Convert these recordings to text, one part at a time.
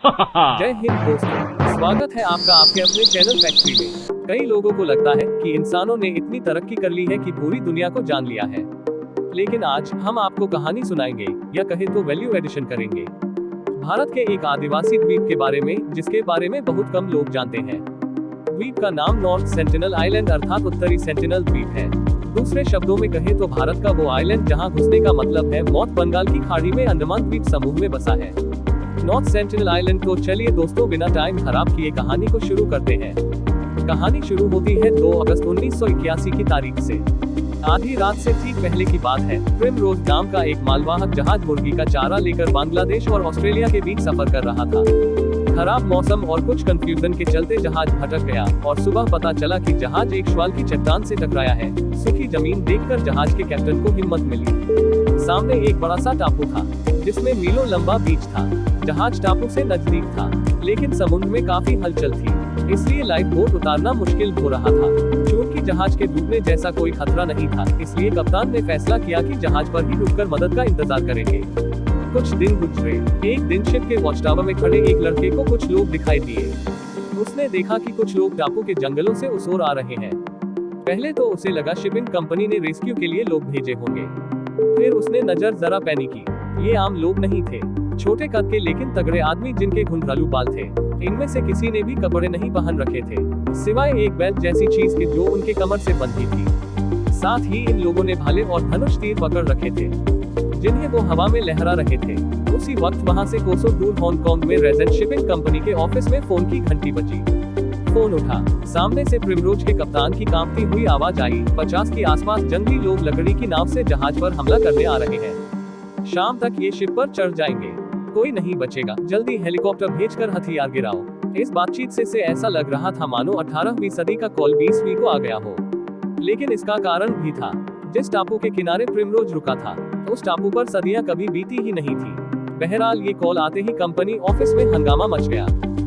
जय हिंद दोस्तों, स्वागत है आपका आपके अपने चैनल फैक्ट्री में। कई लोगों को लगता है कि इंसानों ने इतनी तरक्की कर ली है कि पूरी दुनिया को जान लिया है, लेकिन आज हम आपको कहानी सुनाएंगे या कहे तो वैल्यू एडिशन करेंगे भारत के एक आदिवासी द्वीप के बारे में, जिसके बारे में बहुत कम लोग जानते हैं। द्वीप का नाम नॉर्थ सेंटिनल आइलैंड अर्थात उत्तरी सेंटिनल द्वीप है। दूसरे शब्दों में कहे तो भारत का वो आइलैंड जहां घुसने का मतलब है मौत, बंगाल की खाड़ी में अंडमान द्वीप समूह में बसा है नॉर्थ सेंटिनल आइलैंड। तो चलिए दोस्तों, बिना टाइम खराब किए कहानी को शुरू करते हैं। कहानी शुरू होती है 2 अगस्त 1981 की तारीख से। आधी रात से ठीक पहले की बात है। प्रिमरोज नाम का एक मालवाहक जहाज मुर्गी का चारा लेकर बांग्लादेश और ऑस्ट्रेलिया के बीच सफर कर रहा था। खराब मौसम और कुछ कंफ्यूजन के चलते जहाज भटक गया और सुबह पता चला कि जहाज एक शैवाल की चट्टान से टकराया है। सूखी जमीन देखकर जहाज के कैप्टन को हिम्मत मिली। सामने एक बड़ा सा टापू था जिसमें मीलों लंबा बीच था। जहाज टापू से नजदीक था, लेकिन समुद्र में काफी हलचल थी, इसलिए लाइफ बोट उतारना मुश्किल हो रहा था। क्योंकि जहाज के डूबने जैसा कोई खतरा नहीं था, इसलिए कप्तान ने फैसला किया कि जहाज पर ही रुककर मदद का इंतजार करेंगे। कुछ दिन गुजरे। एक दिन शिप के वॉच टावर में खड़े एक लड़के को कुछ लोग दिखाई दिए। उसने देखा कि कुछ लोग टापू के जंगलों से उस ओर आ रहे हैं। पहले तो उसे लगा शिपिंग कंपनी ने रेस्क्यू के लिए लोग भेजे होंगे। फिर उसने नजर जरा पैनी की। ये आम लोग नहीं थे, छोटे कद के लेकिन तगड़े आदमी जिनके घुंघरालू बाल थे। इनमें से किसी ने भी कपड़े नहीं पहन रखे थे, सिवाय एक बेल्ट जैसी चीज के जो उनके कमर से बंधी थी। साथ ही इन लोगों ने भाले और धनुष तीर पकड़ रखे थे, जिन्हें वो हवा में लहरा रहे थे। उसी वक्त वहां से कोसों दूर हांगकांग में रेजेंट शिपिंग कंपनी के ऑफिस में फोन की घंटी बजी। फोन उठा। सामने से प्रिमरोज के कप्तान की कांपती हुई आवाज आई, 50 के आसपास जंगली लोग लकड़ी की नाव से जहाज पर हमला करने आ रहे हैं। शाम तक ये शिप पर चढ़ जाएंगे, कोई नहीं बचेगा, जल्दी हेलीकॉप्टर भेजकर हथियार गिराओ। इस बातचीत से ऐसा लग रहा था मानो 18वीं सदी का कॉल 20वीं को आ गया हो। लेकिन इसका कारण भी था। जिस टापू के किनारे प्रिमरोज रुका था, उस टापू पर सदियां कभी बीती ही नहीं थी। बहरहाल ये कॉल आते ही कंपनी ऑफिस में हंगामा मच गया।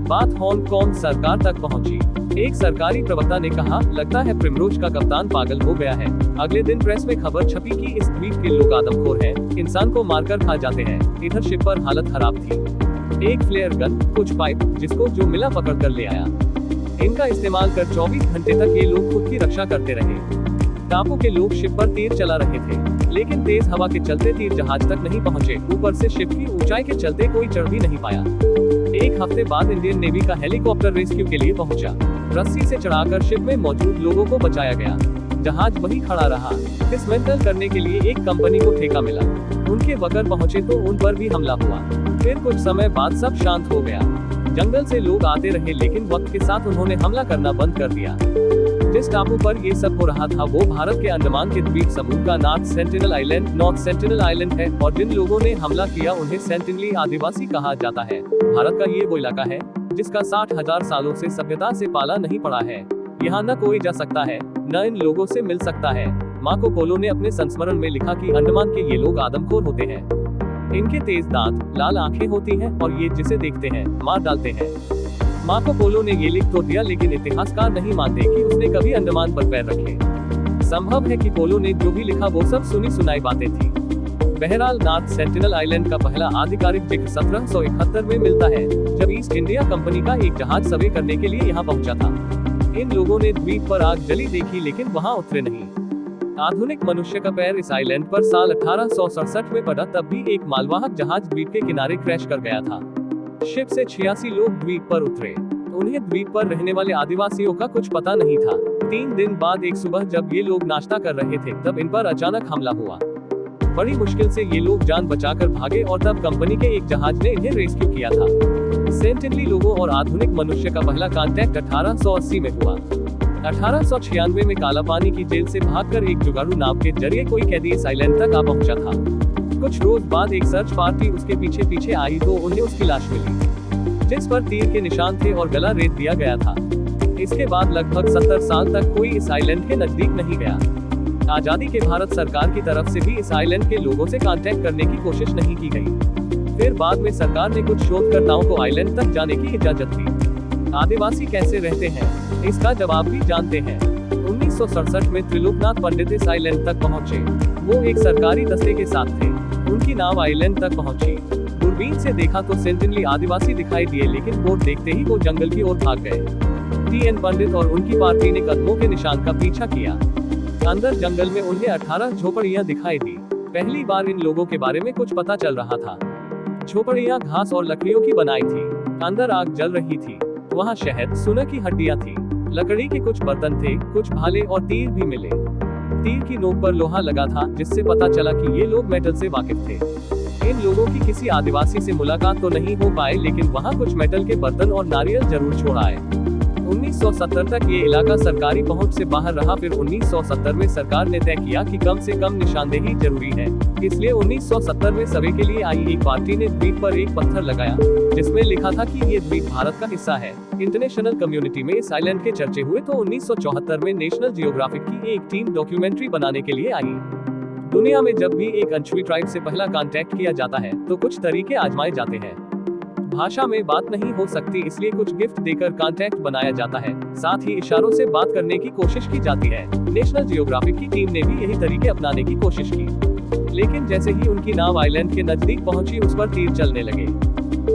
बात हांगकांग सरकार तक पहुंची। एक सरकारी प्रवक्ता ने कहा, लगता है प्रिमरोज का कप्तान पागल हो गया है। अगले दिन प्रेस में खबर छपी कि इस द्वीप के लोग आदमखोर हैं, इंसान को मारकर खा जाते हैं। इधर शिप पर हालत खराब थी। एक फ्लेयर गन, कुछ पाइप, जिसको जो मिला पकड़ कर ले आया। इनका इस्तेमाल कर 24 घंटे तक ये लोग खुद की रक्षा करते रहे। टापू के लोग शिप पर तीर चला रहे थे, लेकिन तेज हवा के चलते तीर जहाज तक नहीं पहुंचे। ऊपर से शिप की ऊंचाई के चलते कोई चढ़ भी नहीं पाया। एक हफ्ते बाद इंडियन नेवी का हेलीकॉप्टर रेस्क्यू के लिए पहुंचा। रस्सी से चढ़ाकर शिप में मौजूद लोगों को बचाया गया। जहाज वहीं खड़ा रहा। डिसमेंटल करने के लिए एक कंपनी को ठेका मिला। उनके वर्कर पहुंचे तो उन पर भी हमला हुआ। फिर कुछ समय बाद सब शांत हो गया। जंगल से लोग आते रहे, लेकिन वक्त के साथ उन्होंने हमला करना बंद कर दिया। जिस टापू पर ये सब हो रहा था वो भारत के अंडमान के द्वीप समूह का नॉर्थ सेंटिनल आइलैंड है, और जिन लोगों ने हमला किया उन्हें सेंटिनली आदिवासी कहा जाता है। भारत का ये वो इलाका है जिसका 60,000 सालों से सभ्यता से पाला नहीं पड़ा है। यहाँ न कोई जा सकता है, न इन लोगों से मिल सकता है। मार्को पोलो ने अपने संस्मरण में लिखा कि अंडमान के ये लोग आदमखोर होते हैं। इनके तेज दांत, लाल आंखें होती हैं और ये जिसे देखते हैं मार डालते हैं। मार्को पोलो ने ये लिख तो दिया, लेकिन इतिहासकार नहीं मानते कि उसने कभी अंडमान पर पैर रखे। संभव है कि पोलो ने जो भी लिखा वो सब सुनी सुनाई बातें थी। बहरहाल नॉर्थ सेंटिनल आइलैंड का पहला आधिकारिक जिक्र 1771 में मिलता है, जब ईस्ट इंडिया कंपनी का एक जहाज सर्वे करने के लिए यहाँ पहुंचा था। इन लोगों ने द्वीप पर आग जली देखी, लेकिन वहाँ उतरे नहीं। आधुनिक मनुष्य का पैर इस आइलैंड पर साल 1867 में पड़ा, तब भी एक मालवाहक जहाज द्वीप के किनारे क्रैश कर गया था। शिप से 86 लोग द्वीप पर उतरे। उन्हें द्वीप पर रहने वाले आदिवासियों का कुछ पता नहीं था। 3 दिन बाद एक सुबह जब ये लोग नाश्ता कर रहे थे, तब इन पर अचानक हमला हुआ। बड़ी मुश्किल से ये लोग जान बचाकर भागे और तब कंपनी के एक जहाज ने इन्हें रेस्क्यू किया था। सेंटिनली लोगों और आधुनिक मनुष्य का पहला कांटेक्ट 1880 में हुआ। 1896 में काला पानी की जेल से भागकर एक जुगाड़ू नाव के जरिए कोई कैदी इस आइलैंड तक आ पहुंचा था। कुछ रोज बाद एक सर्च पार्टी उसके पीछे पीछे आई तो उन्हें उसकी लाश मिली, जिस पर तीर के निशान थे और गला रेत दिया गया था। इसके बाद लगभग 70 साल तक कोई इस आइलैंड के नजदीक नहीं गया। आजादी के भारत सरकार की तरफ से भी इस आइलैंड के लोगों से कांटेक्ट करने की कोशिश नहीं की गई। फिर बाद में सरकार ने कुछ शोधकर्ताओं को आइलैंड तक जाने की इजाजत दी। आदिवासी कैसे रहते हैं, इसका जवाब भी जानते हैं। 1967 में त्रिलोकनाथ पंडित इस आइलैंड तक पहुंचे। वो एक सरकारी दस्ते के साथ थे। उनकी नाव आइलैंड तक पहुंची। दूरबीन से देखा तो सेंटिनली आदिवासी दिखाई दिए, लेकिन बोट देखते ही वो जंगल की ओर भाग गए। टी.एन. पंडित और उनकी पार्टी ने कदमों के निशान का पीछा किया। अंदर जंगल में उन्हें 18 झोपड़ियां दिखाई दी। पहली बार इन लोगों के बारे में कुछ पता चल रहा था। झोपड़ियां घास और लकड़ियों की बनाई थी। अंदर आग जल रही थी। वहाँ शहद, सुअर की हड्डियां थी। लकड़ी के कुछ बर्तन थे, कुछ भाले और तीर भी मिले। तीर की नोक पर लोहा लगा था, जिससे पता चला कि ये लोग मेटल से वाकिफ थे। इन लोगों की किसी आदिवासी से मुलाकात तो नहीं हो पाए, लेकिन वहाँ कुछ मेटल के बर्तन और नारियल जरूर छोड़ आए। 1970 तक ये इलाका सरकारी पहुंच से बाहर रहा। फिर 1970 में सरकार ने तय किया कि कम से कम निशानदेही जरूरी है। इसलिए 1970 में सर्वे के लिए आई एक पार्टी ने द्वीप पर एक पत्थर लगाया, जिसमें लिखा था कि ये द्वीप भारत का हिस्सा है। इंटरनेशनल कम्युनिटी में इस आइलैंड के चर्चे हुए तो 1974 में नेशनल जियोग्राफिक की एक टीम डॉक्यूमेंट्री बनाने के लिए आई। दुनिया में जब भी एक अनछुई ट्राइब से पहला कांटेक्ट किया जाता है तो कुछ तरीके आजमाए जाते हैं। भाषा में बात नहीं हो सकती, इसलिए कुछ गिफ्ट देकर कांटेक्ट बनाया जाता है। साथ ही इशारों से बात करने की कोशिश की जाती है। नेशनल जियोग्राफिक की टीम ने भी यही तरीके अपनाने की कोशिश की, लेकिन जैसे ही उनकी नाव आइलैंड के नजदीक पहुंची, उस पर तीर चलने लगे।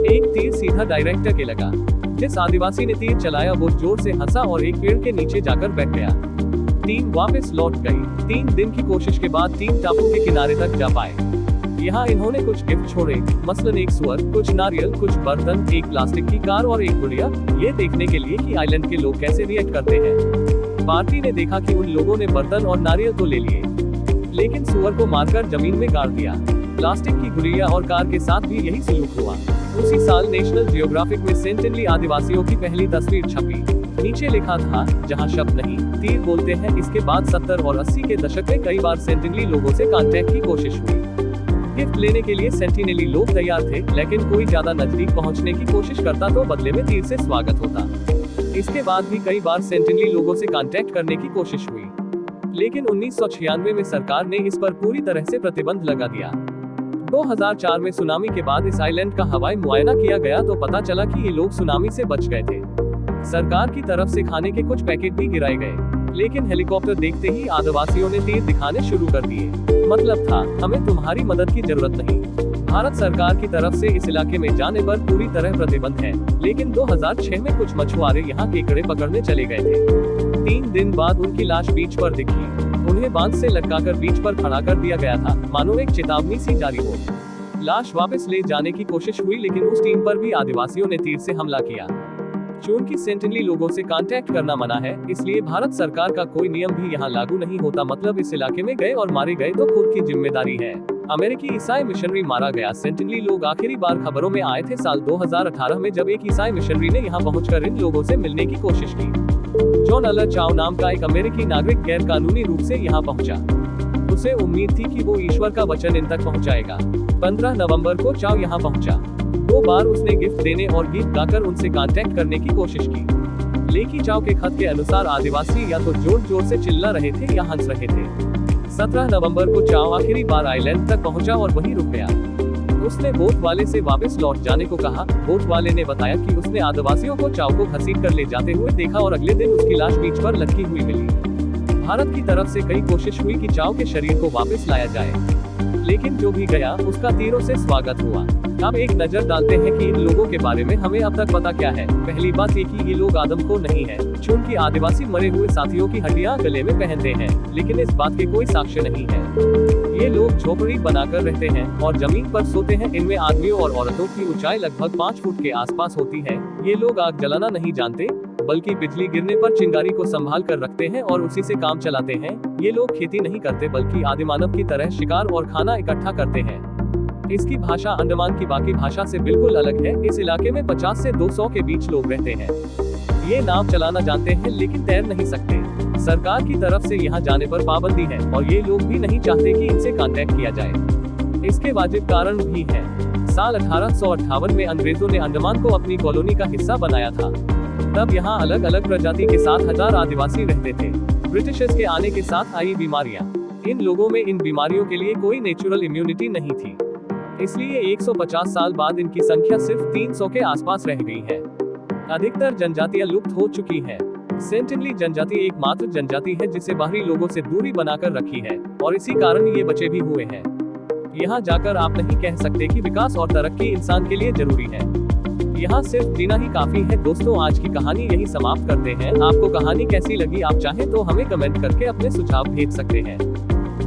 एक तीर सीधा डायरेक्टर के लगा। जिस आदिवासी ने तीर चलाया वो जोर से हंसा और एक पेड़ के नीचे जाकर बैठ गया। टीम वापस लौट गई। 3 दिन की कोशिश के बाद टीम टापू के किनारे तक जा पाए। यहाँ इन्होंने कुछ गिफ्ट छोड़े, मसलन एक सुअर, कुछ नारियल, कुछ बर्तन, एक प्लास्टिक की कार और एक गुड़िया, ये देखने के लिए कि आइलैंड के लोग कैसे रिएक्ट करते हैं। पार्टी ने देखा कि उन लोगों ने बर्तन और नारियल तो ले लिए, लेकिन सुअर को मारकर जमीन में गाड़ दिया। प्लास्टिक की गुड़िया और कार के साथ भी यही सलूक हुआ। उसी साल नेशनल जियोग्राफिक में सेंटिनली आदिवासियों की पहली तस्वीर छपी। नीचे लिखा था, जहाँ शब्द नहीं, तीर बोलते हैं। इसके बाद 70 और 80 के दशक में कई बार सेंटिनली लोगों से कांटेक्ट की कोशिश हुई। गिफ्ट लेने के लिए सेंटिनली लोग तैयार थे, लेकिन कोई ज्यादा नजदीक पहुंचने की कोशिश करता तो बदले में तीर से स्वागत होता। इसके बाद भी कई बार सेंटिनली लोगों से कांटेक्ट करने की कोशिश हुई, लेकिन 1996 में सरकार ने इस पर पूरी तरह से प्रतिबंध लगा दिया। 2004 में सुनामी के बाद इस आइलैंड का हवाई मुआयना किया गया तो पता चला कि ये लोग सुनामी से बच गए थे। सरकार की तरफ से खाने के कुछ पैकेट भी गिराए गए, लेकिन हेलीकॉप्टर देखते ही आदिवासियों ने तीर दिखाने शुरू कर दिए। मतलब था, हमें तुम्हारी मदद की जरूरत नहीं। भारत सरकार की तरफ से इस इलाके में जाने पर पूरी तरह प्रतिबंध है, लेकिन 2006 में कुछ मछुआरे यहाँ केकड़े पकड़ने चले गए थे। 3 दिन बाद उनकी लाश बीच पर दिखी। उन्हें बांध से लटकाकर बीच पर खड़ा कर दिया गया था, मानो एक चेतावनी सी जारी हो। लाश वापस ले जाने की कोशिश हुई, लेकिन उस टीम पर भी आदिवासियों ने तीर से हमला किया। चूंकि सेंटिनली लोगों से कांटेक्ट करना मना है, इसलिए भारत सरकार का कोई नियम भी यहाँ लागू नहीं होता। मतलब इस इलाके में गए और मारे गए तो खुद की जिम्मेदारी है। अमेरिकी ईसाई मिशनरी मारा गया। सेंटिनली लोग आखिरी बार खबरों में आए थे साल 2018 में, जब एक ईसाई मिशनरी ने यहाँ पहुंचकर इन लोगों से मिलने की कोशिश की। जॉन अल चाओ नाम का एक अमेरिकी नागरिक गैर कानूनी रूप से यहाँ पहुंचा। उसे उम्मीद थी कि वो ईश्वर का वचन इन तक पहुंचाएगा। 15 नवंबर को चाओ यहाँ पहुंचा। 2 बार उसने गिफ्ट देने और गीत गाकर उनसे कांटेक्ट करने की कोशिश की। लेकी चाओ के खत के अनुसार आदिवासी या तो जोर जोर से चिल्ला रहे थे या हंस रहे थे। 17 नवंबर को चाओ आखिरी बार आइलैंड तक पहुंचा और वहीं रुक गया। उसने बोट वाले से वापस लौट जाने को कहा। बोट वाले ने बताया कि उसने आदिवासियों को चाओ को घसीट कर ले जाते हुए देखा और अगले दिन उसकी लाश बीच पर लटकी हुई मिली। भारत की तरफ से कई कोशिश हुई कि चाओ के शरीर को वापस लाया जाए, लेकिन जो भी गया उसका तीरों से स्वागत हुआ। अब एक नजर डालते हैं कि इन लोगों के बारे में हमें अब तक पता क्या है। पहली बात ये कि ये लोग आदमखोर नहीं है, चूंकि आदिवासी मरे हुए साथियों की हड्डियां गले में पहनते हैं, लेकिन इस बात के कोई साक्ष्य नहीं है। ये लोग झोपड़ी बनाकर रहते हैं और जमीन पर सोते हैं। इनमें आदमियों और औरतों की ऊंचाई लगभग 5 फुट के आसपास होती है। ये लोग आग जलाना नहीं जानते, बल्कि बिजली गिरने पर चिंगारी को संभाल कर रखते हैं और उसी से काम चलाते हैं। ये लोग खेती नहीं करते, बल्कि आदिमानव की तरह शिकार और खाना इकट्ठा करते हैं। इसकी भाषा अंडमान की बाकी भाषा से बिल्कुल अलग है। इस इलाके में 50 से 200 के बीच लोग रहते हैं। ये नाव चलाना जानते हैं, लेकिन तैर नहीं सकते। सरकार की तरफ से यहाँ जाने पर पाबंदी है और ये लोग भी नहीं चाहते कि इनसे कांटेक्ट किया जाए। इसके वाजिब कारण भी है। साल 1858 में अंग्रेजों ने अंडमान को अपनी कॉलोनी का हिस्सा बनाया था। तब यहाँ अलग अलग प्रजाति के 7,000 आदिवासी रहते थे। ब्रिटिशर्स के आने के साथ आई बीमारियां। इन लोगों में इन बीमारियों के लिए कोई नेचुरल इम्यूनिटी नहीं थी, इसलिए 150 साल बाद इनकी संख्या सिर्फ 300 के आसपास रह गई है। अधिकतर जनजातियां लुप्त हो चुकी हैं। सेंटिनली जनजाति एकमात्र जनजाति है जिसे बाहरी लोगों से दूरी बनाकर रखी है और इसी कारण ये बचे भी हुए हैं। यहाँ जाकर आप नहीं कह सकते कि विकास और तरक्की इंसान के लिए जरूरी है। यहाँ सिर्फ जीना ही काफी है। दोस्तों, आज की कहानी यही समाप्त करते हैं। आपको कहानी कैसी लगी, आप चाहें तो हमें कमेंट करके अपने सुझाव भेज सकते हैं।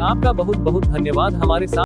आपका बहुत बहुत धन्यवाद हमारे साथ